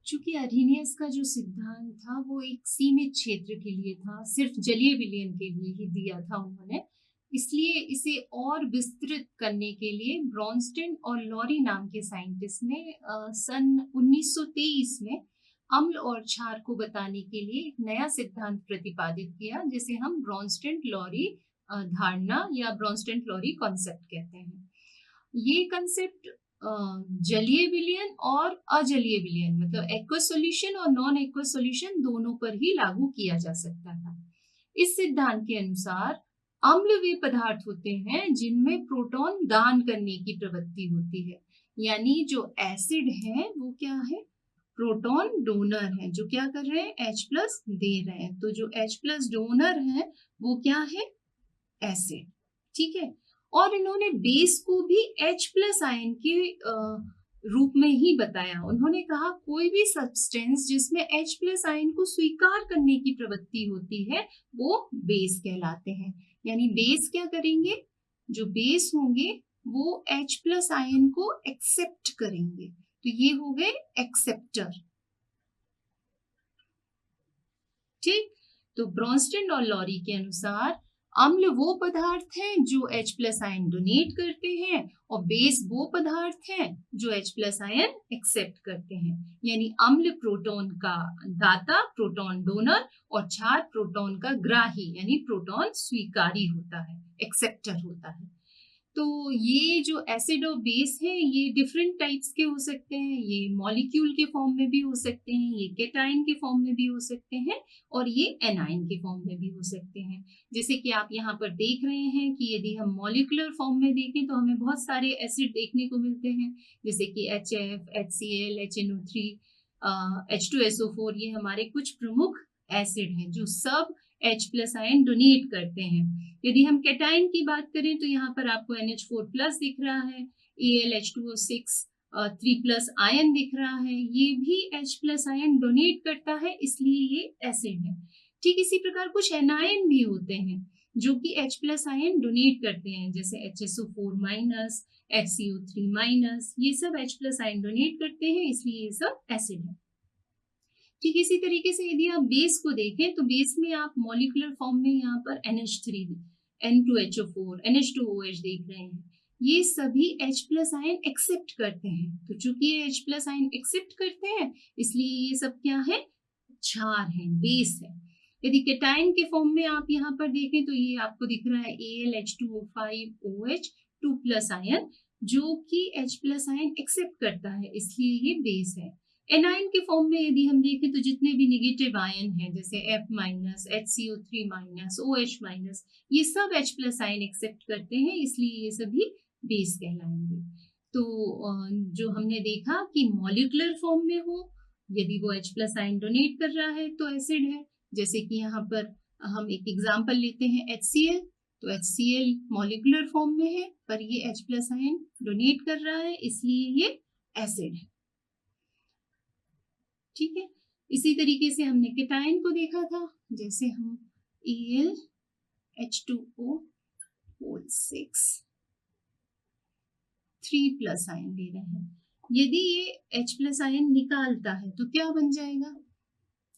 चूंकि अरहेनियस का जो सिद्धांत था वो एक सीमित क्षेत्र के लिए था, सिर्फ जलीय विलयन के लिए ही दिया था उन्होंने, इसलिए इसे और विस्तृत करने के लिए ब्रॉन्स्टन और लॉरी नाम के साइंटिस्ट ने सन 1923 में अम्ल और क्षार को बताने के लिए एक नया सिद्धांत प्रतिपादित किया, जिसे हम ब्रॉन्स्टन लॉरी धारणा या ब्रॉन्स्टन लॉरी कॉन्सेप्ट कहते हैं। ये कंसेप्ट जलीय विलयन और अजलीय विलयन मतलब एक्वस सॉल्यूशन और नॉन एक्वस सॉल्यूशन दोनों पर ही लागू किया जा सकता था। इस सिद्धांत के अनुसार अम्ल वे पदार्थ होते हैं जिनमें प्रोटॉन दान करने की प्रवृत्ति होती है, यानी जो एसिड है वो क्या है, प्रोटॉन डोनर है, जो क्या कर रहे हैं, H प्लस दे रहे हैं। तो जो H प्लस डोनर है वो क्या है, एसिड। ठीक है, और इन्होंने बेस को भी H प्लस आयन के रूप में ही बताया। उन्होंने कहा कोई भी सब्सटेंस जिसमें H प्लस आयन को स्वीकार करने की प्रवृत्ति होती है वो बेस कहलाते हैं। यानी बेस क्या करेंगे, जो बेस होंगे वो H प्लस आयन को एक्सेप्ट करेंगे, तो ये हो गए एक्सेप्टर। ठीक, तो ब्रॉन्स्टन और लॉरी के अनुसार अम्ल वो पदार्थ हैं जो H प्लस आयन डोनेट करते हैं और बेस वो पदार्थ हैं जो H प्लस आयन एक्सेप्ट करते हैं। यानी अम्ल प्रोटॉन का दाता, प्रोटॉन डोनर, और क्षार प्रोटॉन का ग्राही यानी प्रोटॉन स्वीकारी होता है, एक्सेप्टर होता है। तो ये जो एसिड और बेस है ये डिफरेंट टाइप्स के हो सकते हैं, ये मॉलिक्यूल के फॉर्म में भी हो सकते हैं, ये केटाइन के फॉर्म में भी हो सकते हैं, और ये एनाइन के फॉर्म में भी हो सकते हैं। जैसे कि आप यहाँ पर देख रहे हैं कि यदि हम मॉलिक्यूलर फॉर्म में देखें तो हमें बहुत सारे एसिड देखने को मिलते हैं, जैसे कि HF, HCl, HNO3, H2SO4, ये हमारे कुछ प्रमुख एसिड हैं जो सब H प्लस आयन डोनेट करते हैं। यदि हम केटाइन की बात करें तो यहाँ पर आपको NH4 प्लस दिख रहा है, AlH2O6 3 प्लस आयन दिख रहा है, ये भी H प्लस आयन डोनेट करता है, इसलिए ये एसिड है। ठीक इसी प्रकार कुछ एनायन भी होते हैं जो कि H प्लस आयन डोनेट करते हैं, जैसे HSO4 माइनस, FCO3 माइनस, ये सब H प्लस आयन डोनेट करते हैं, इसलिए ये सब एसिड है। ठीक इसी तरीके से यदि आप बेस को देखें तो बेस में आप मॉलिक्यूलर फॉर्म में यहाँ पर NH3, N2HO4, NH2OH देख रहे हैं, ये सभी H प्लस आयन एक्सेप्ट करते हैं। तो चूंकि ये H प्लस आयन एक्सेप्ट करते हैं इसलिए ये सब क्या है, क्षार है, बेस है। यदि केटाइन के फॉर्म में आप यहाँ पर देखें तो ये आपको दिख रहा है AlH2O5OH 2 प्लस आयन, जो कि H प्लस आयन एक्सेप्ट करता है, इसलिए ये बेस है। एनाइन के फॉर्म में यदि हम देखें तो जितने भी निगेटिव आयन हैं जैसे F minus, HCO3 minus, OH minus, ये सब H प्लस आयन एक्सेप्ट करते हैं, इसलिए ये सभी बेस कहलाएंगे। तो जो हमने देखा कि मॉलिक्यूलर फॉर्म में हो, यदि वो H प्लस आयन डोनेट कर रहा है तो एसिड है। जैसे कि यहाँ पर हम एक एग्जाम्पल लेते हैं HCl, तो HCl मॉलिक्यूलर फॉर्म में है पर ये H प्लस आयन डोनेट कर रहा है, इसलिए ये एसिड है। ठीक है, इसी तरीके से हमने केटाइन को देखा था, जैसे हम AlH2O6 3 प्लस आयन ले रहे हैं, यदि ये H प्लस आयन निकालता है तो क्या बन जाएगा,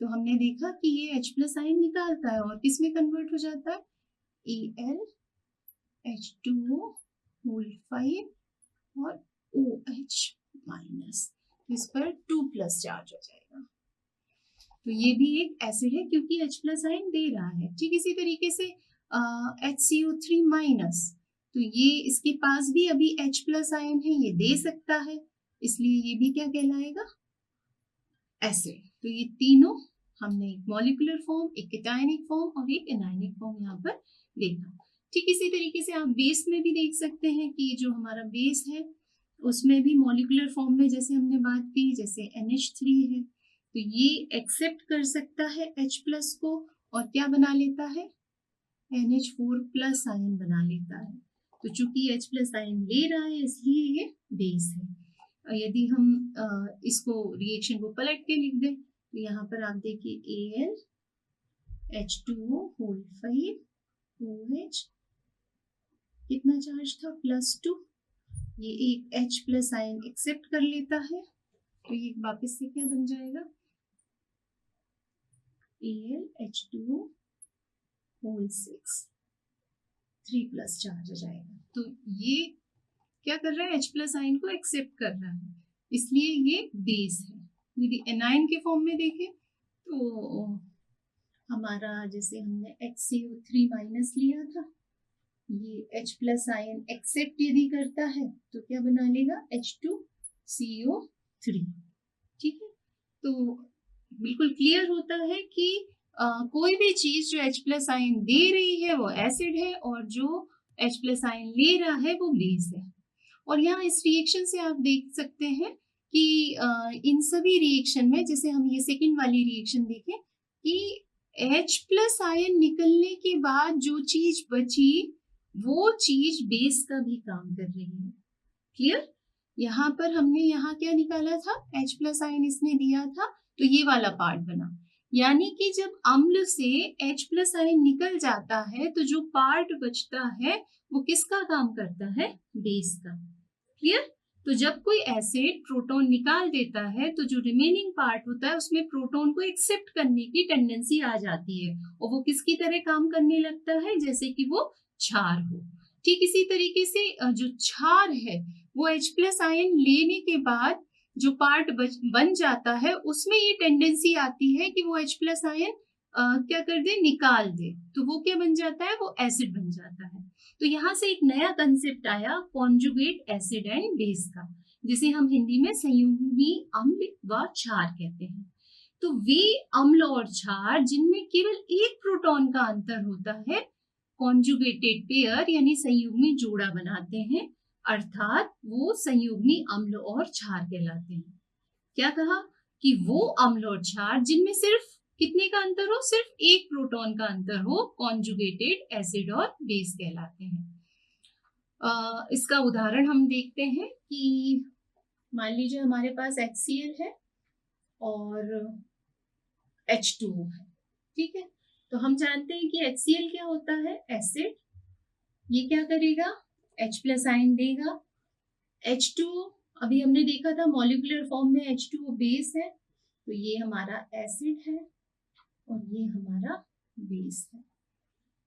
तो हमने देखा कि ये H प्लस आयन निकालता है और किस में कन्वर्ट हो जाता है, AlH2O5 और OH माइनस, इस पर 2 प्लस चार्ज हो जाएगा। तो ये भी एक एसिड है क्योंकि H प्लस आयन दे रहा है। ठीक इसी तरीके से HCO3 माइनस, तो ये इसके पास भी अभी H प्लस आयन है, ये दे सकता है, इसलिए ये भी क्या कहलाएगा, एसिड। तो ये तीनों हमने एक मॉलिक्यूलर फॉर्म, एक केटायनिक फॉर्म और एक एनायनिक फॉर्म यहाँ पर देखा। ठीक इसी तरीके से आप बेस में भी देख सकते हैं कि जो हमारा बेस है उसमें भी मॉलिक्यूलर फॉर्म में जैसे हमने बात की, जैसे NH3 है तो ये एक्सेप्ट कर सकता है H प्लस को और क्या बना लेता है, NH4 प्लस आयन बना लेता है। तो चूंकि H प्लस आयन ले रहा है इसलिए ये बेस है। यदि हम इसको रिएक्शन को पलट के लिख दें तो यहाँ पर आप देखिए AlH2O5OH कितना चार्ज था, +2, ये एक H प्लस आयन एक्सेप्ट कर लेता है तो ये वापस से क्या बन जाएगा, AlH2 होल 6 3+ चार्ज आ जाएगा। तो ये क्या कर रहा है, H प्लस आयन को एक्सेप्ट कर रहा है, इसलिए ये बेस है। यदि एनायन के फॉर्म में देखें तो हमारा जैसे हमने HCO3 माइनस लिया था, ये H प्लस आयन एक्सेप्ट यदि करता है तो क्या बना लेगा, H2CO3। ठीक है, तो बिल्कुल क्लियर होता है कि कोई भी चीज जो H प्लस आयन दे रही है वो एसिड है और जो H प्लस आयन ले रहा है वो बेस है। और यहाँ इस रिएक्शन से आप देख सकते हैं कि इन सभी रिएक्शन में, जैसे हम ये सेकंड वाली रिएक्शन देखें कि H प्लस आयन निकलने के बाद जो चीज बची वो चीज बेस का भी काम कर रही है। क्लियर, यहाँ पर हमने यहाँ क्या निकाला था, H प्लस आयन इसने दिया था तो ये वाला पार्ट बना, यानी कि जब अम्ल से H प्लस आयन निकल जाता है तो जो पार्ट बचता है वो किसका काम करता है, बेस का। क्लियर, तो जब कोई एसिड प्रोटॉन निकाल देता है तो जो रिमेनिंग पार्ट होता है उसमें प्रोटॉन को एक्सेप्ट करने की टेंडेंसी आ जाती है और वो किसकी तरह काम करने लगता है, जैसे कि वो क्षार हो। ठीक इसी तरीके से जो क्षार है वो H प्लस आयन लेने के बाद जो पार्ट बन जाता है उसमें ये टेंडेंसी आती है कि वो H प्लस आयन क्या कर दे, निकाल दे, तो वो क्या बन जाता है, वो एसिड बन जाता है। तो यहाँ से एक नया कंसेप्ट आया कॉन्जुगेट एसिड एंड बेस का, जिसे हम हिंदी में संयुग्मी अम्ल व क्षार कहते हैं। तो वे अम्ल और क्षार जिनमें केवल एक प्रोटॉन का अंतर होता है कॉन्जुगेटेड पेयर यानी संयुग्मी जोड़ा बनाते हैं, अर्थात वो संयुग्मी अम्ल और क्षार कहलाते हैं। क्या कहा कि वो अम्ल और क्षार जिनमें सिर्फ कितने का अंतर हो, सिर्फ एक प्रोटॉन का अंतर हो, कॉन्जुगेटेड एसिड और बेस कहलाते हैं। इसका उदाहरण हम देखते हैं कि मान लीजिए हमारे पास HCl है और H2O है। ठीक है, तो हम जानते हैं कि HCl क्या होता है, एसिड, ये क्या करेगा, H प्लस आयन देगा। H2O अभी हमने देखा था मॉलिक्यूलर फॉर्म में H2O बेस है, तो ये हमारा एसिड है और ये हमारा बेस है।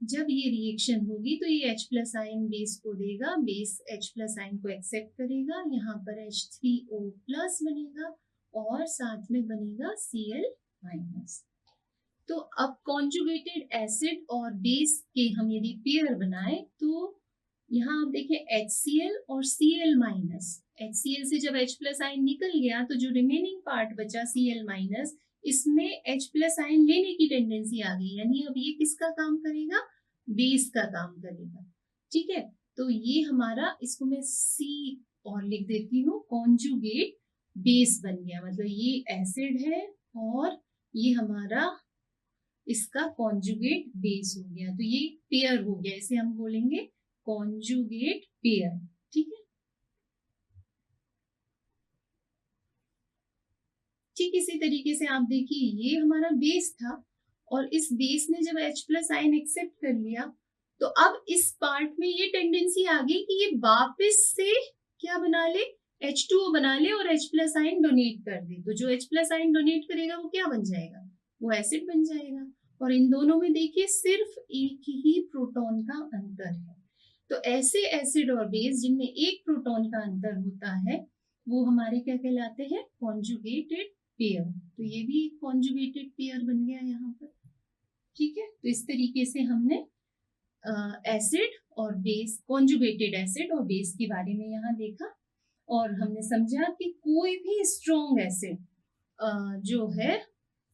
जब ये रिएक्शन होगी तो ये H प्लस आयन बेस को देगा, बेस H प्लस आयन को एक्सेप्ट करेगा, यहाँ पर H3O प्लस बनेगा और साथ में बनेगा Cl माइनस। तो अब कॉन्जुगेटेड एसिड और बेस के हम यदि पेयर बनाए तो यहाँ आप देखिए HCl और Cl माइनस, HCl से जब H प्लस आयन निकल गया तो जो रिमेनिंग पार्ट बचा Cl माइनस, इसमें H प्लस आयन लेने की टेंडेंसी आ गई, यानी अब ये किसका काम करेगा, बेस का काम करेगा। ठीक है, तो ये हमारा, इसको मैं C और लिख देती हूँ, कॉन्जुगेट बेस बन गया, मतलब ये एसिड है और ये हमारा इसका कॉन्जुगेट बेस हो गया, तो ये पेयर हो गया, इसे हम बोलेंगे कॉन्जुगेट पेयर। ठीक है, ठीक इसी तरीके से आप देखिए ये हमारा बेस था और इस बेस ने जब H प्लस आयन एक्सेप्ट कर लिया तो अब इस पार्ट में ये टेंडेंसी आ गई कि ये वापस से क्या बना ले, H2O बना ले और H प्लस आयन डोनेट कर दे। तो जो H प्लस आयन डोनेट करेगा वो क्या बन जाएगा, वो एसिड बन जाएगा। और इन दोनों में देखिए सिर्फ एक ही प्रोटॉन का अंतर है। तो ऐसे एसिड और बेस जिनमें एक प्रोटॉन का अंतर होता है वो हमारे क्या कहलाते हैं, कॉन्जुगेटेड पेयर। तो ये भी एक कॉन्जुगेटेड पेयर बन गया यहाँ पर। ठीक है, तो इस तरीके से हमने एसिड और बेस, कॉन्जुगेटेड एसिड और बेस के बारे में यहाँ देखा और हमने समझा कि कोई भी स्ट्रॉन्ग एसिड जो है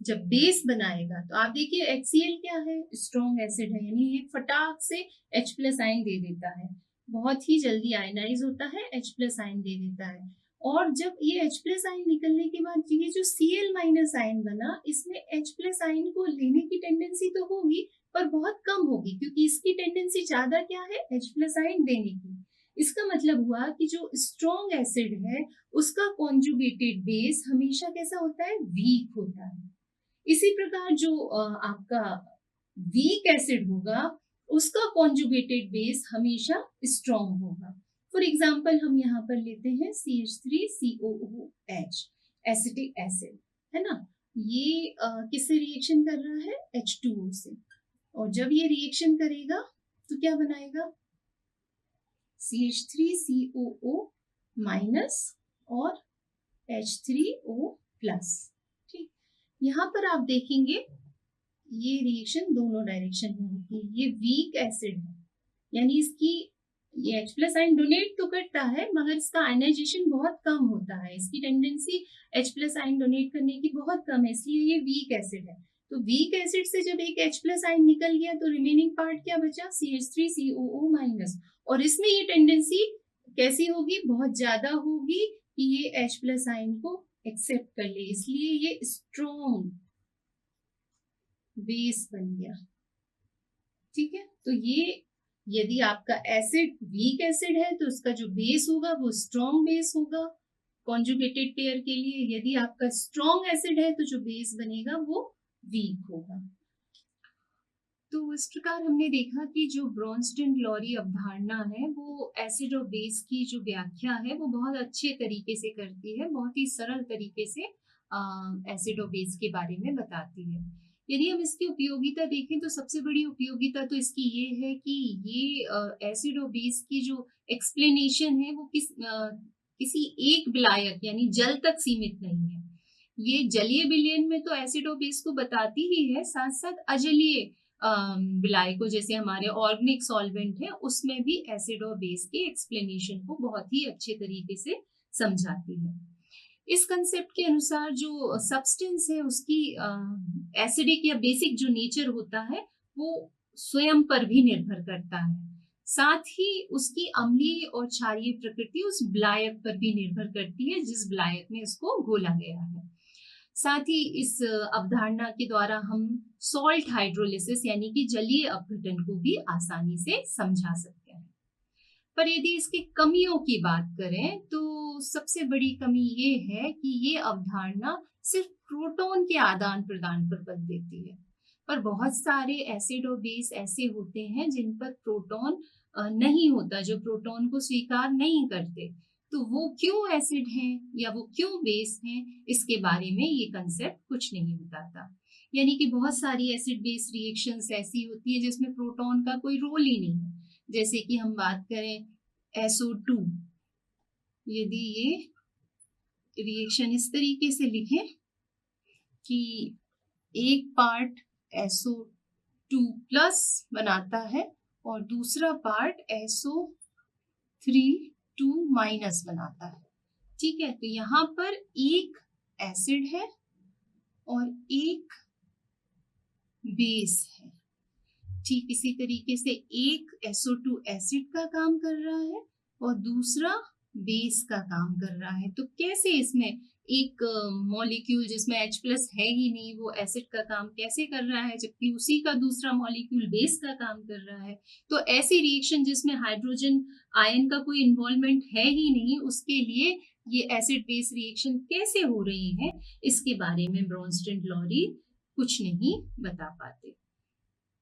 जब बेस बनाएगा तो आप देखिए HCl क्या है, स्ट्रॉन्ग एसिड है, यानी ये फटाक से H प्लस आयन दे देता है, बहुत ही जल्दी आयनाइज होता है, H प्लस आयन दे देता है। और जब ये H प्लस आयन निकलने के बाद ये जो Cl माइनस आयन बना, इसमें H प्लस आयन को लेने की टेंडेंसी तो होगी पर बहुत कम होगी, क्योंकि इसकी टेंडेंसी ज्यादा क्या है, H प्लस आयन देने की। इसका मतलब हुआ कि जो स्ट्रॉन्ग एसिड है उसका कॉन्जुगेटेड बेस हमेशा कैसा होता है, वीक होता है। इसी प्रकार जो आपका वीक एसिड होगा उसका कॉन्जुगेटेड बेस हमेशा स्ट्रॉन्ग होगा। फॉर एग्जाम्पल हम यहाँ पर लेते हैं CH3COOH। एसिटिक एसिड, है ना। ये किससे रिएक्शन कर रहा है? H2O से। और जब ये रिएक्शन करेगा तो क्या बनाएगा? CH3COO माइनस और H3O प्लस। ठीक, यहाँ पर आप देखेंगे ये रिएक्शन दोनों डायरेक्शन में होती है। ये वीक एसिड है, यानी इसकी ये H प्लस आयन डोनेट तो करता है मगर इसका आयनाइजेशन बहुत कम होता है। इसकी tendency H plus ion donate करने की बहुत कम है, इसलिए ये वीक एसिड है। तो वीक एसिड से जब एक H प्लस आयन निकल गया तो रिमेनिंग पार्ट क्या बचा? CH3COO minus. और इसमें ये टेंडेंसी कैसी होगी? बहुत ज्यादा होगी कि ये H प्लस आयन को एक्सेप्ट कर ले, इसलिए ये स्ट्रॉन्ग बेस बन गया। ठीक है, तो ये यदि आपका एसिड वीक एसिड है तो उसका जो बेस होगा वो स्ट्रॉन्ग बेस होगा कॉन्जुगेटेड पेयर के लिए। यदि आपका स्ट्रॉन्ग एसिड है तो जो बेस बनेगा वो वीक होगा। तो इस प्रकार हमने देखा कि जो ब्रोंस्टन-लॉरी अवधारणा है वो एसिड और बेस की जो व्याख्या है वो बहुत अच्छे तरीके से करती है, बहुत ही सरल तरीके से एसिड और बेस के बारे में बताती है। यदि हम इसकी उपयोगिता देखें तो सबसे बड़ी उपयोगिता तो इसकी ये है कि ये एसिड और बेस की जो एक्सप्लेनेशन है वो किसी एक विलायक यानी जल तक सीमित नहीं है। ये जलीय विलयन में तो एसिड और बेस को बताती ही है, साथ साथ अजलीय विलायकों जैसे हमारे ऑर्गेनिक सॉल्वेंट है उसमें भी एसिड और बेस के एक्सप्लेनेशन को बहुत ही अच्छे तरीके से समझाती है। इस कंसेप्ट के अनुसार जो सब्सटेंस है उसकी एसिडिक या बेसिक जो नेचर होता है वो स्वयं पर भी निर्भर करता है, साथ ही उसकी अम्लीय और क्षारीय प्रकृति उस विलायक पर भी निर्भर करती है जिस विलायक में इसको घोला गया है। साथ ही इस अवधारणा के द्वारा हम सॉल्ट हाइड्रोलिसिस यानी कि जलीय अपघटन को भी आसानी से समझा सकते हैं। पर यदि इसकी कमियों की बात करें तो सबसे बड़ी कमी ये है कि ये अवधारणा सिर्फ प्रोटॉन के आदान प्रदान पर बल देती है, पर बहुत सारे एसिड और बेस ऐसे होते हैं जिन पर प्रोटॉन नहीं होता, जो प्रोटॉन को स्वीकार नहीं करते। तो वो क्यों एसिड हैं या वो क्यों बेस हैं, इसके बारे में ये कंसेप्ट कुछ नहीं बताता। यानी कि बहुत सारी एसिड बेस रिएक्शंस ऐसी होती है जिसमें प्रोटॉन का कोई रोल ही नहीं है। जैसे कि हम बात करें SO2, यदि ये रिएक्शन इस तरीके से लिखें कि एक पार्ट SO2 प्लस बनाता है और दूसरा पार्ट SO3 माइनस बनाता है। ठीक है, तो यहाँ पर एक एसिड है और एक बेस है। ठीक इसी तरीके से एक SO2 एसिड का काम कर रहा है और दूसरा बेस का काम कर रहा है। तो कैसे इसमें एक मॉलिक्यूल जिसमें H प्लस है ही नहीं वो एसिड का काम कैसे कर रहा है, जबकि उसी का दूसरा मॉलिक्यूल बेस का काम कर रहा है। तो ऐसी रिएक्शन जिसमें हाइड्रोजन आयन का कोई इन्वॉल्वमेंट है ही नहीं, उसके लिए ये एसिड बेस रिएक्शन कैसे हो रही है, इसके बारे में ब्रोंस्टन-लॉरी कुछ नहीं बता पाते।